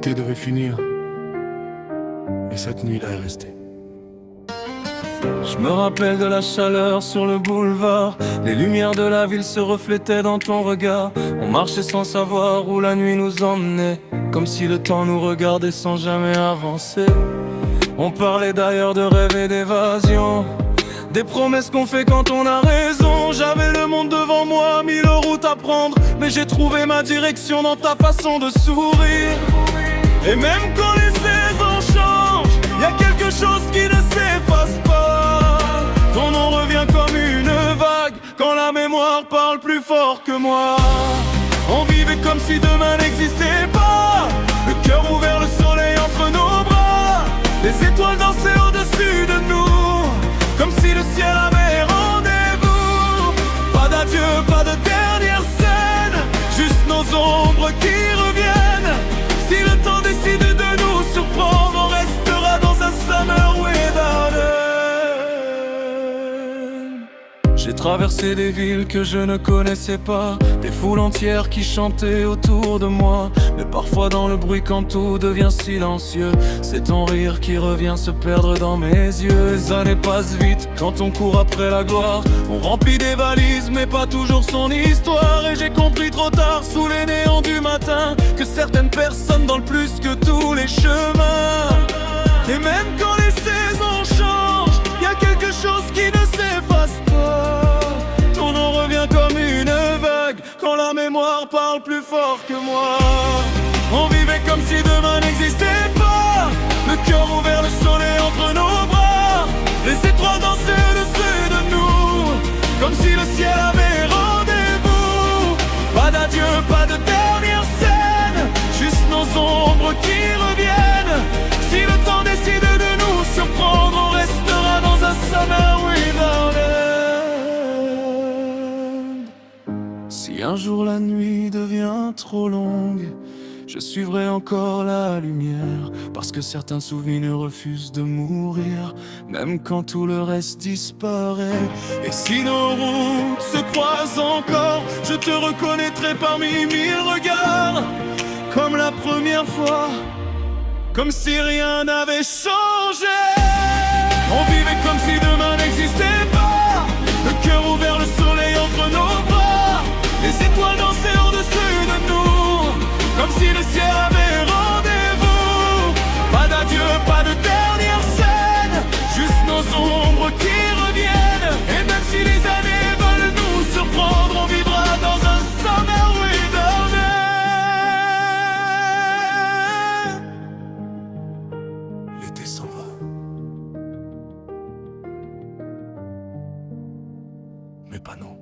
l'été devait finir, et cette nuit-là est restée. Je me rappelle de la chaleur sur le boulevard. Les lumières de la ville se reflétaient dans ton regard. On marchait sans savoir où la nuit nous emmenait, comme si le temps nous regardait sans jamais avancer. On parlait d'ailleurs de rêve et d'évasion, des promesses qu'on fait quand on a raison. J'avais le monde devant moi, mille routes à prendre, mais j'ai trouvé ma direction dans ta façon de sourire. Et même quand les saisons changent, y a quelque chose qui ne s'efface pas. Ton nom revient comme une vague quand la mémoire parle plus fort que moi. On vivait comme si demain n'existait pas, le cœur ouvert, le soleil entre nos bras. Les étoiles dansaient au-dessus de nous, comme si le ciel avait rendez-vous. Pas d'adieu, pas de dernière scène, juste nos ombres qui reviennent. Si le temps décide de nous surprendre, on restera dans un summer without end. J'ai traversé des villes que je ne connaissais pas, des foules entières qui chantaient autour de moi. Mais parfois dans le bruit quand tout devient silencieux, c'est ton rire qui revient se perdre dans mes yeux. Les années passent vite quand on court après la gloire. On remplit des valises mais pas toujours son histoire. Et j'ai compris trop tard sous les néons du matin que certaines personnes dans le plus que tous les chemins. Et même quand les saisons changent, y a quelque chose qui ne s'efface pas. Ton nom revient comme une vague quand la mémoire parle plus fort que moi. On vivait comme si demain n'existait pas, le cœur ouvert, le soleil entre nos bras. Les étoiles dansaient au-dessus de nous, comme si le ciel avait rendez-vous. Pas d'adieu, pas de dernière scène, juste nos ombres qui reviennent. Si le temps décide de nous surprendre, on restera dans un summer without end. Si un jour la nuit devient trop longue, je suivrai encore la lumière, parce que certains souvenirs refusent de mourir, même quand tout le reste disparaît. Et si nos routes se croisent encore, je te reconnaîtrai parmi mille regards, comme la première fois, comme si rien n'avait changé. On vivait comme si demain n'existait pas, le cœur ouvert, le soleil entre nos bras. Les étoiles dansaient au-dessus de nous, comme si le ciel avait rendez-vous. Pas d'adieu, pas de dernière scène, juste nos ombres qui reviennent. Et même si les années veulent nous surprendre, on vivra dans un summer without end. L'été s'en va, mais pas nous.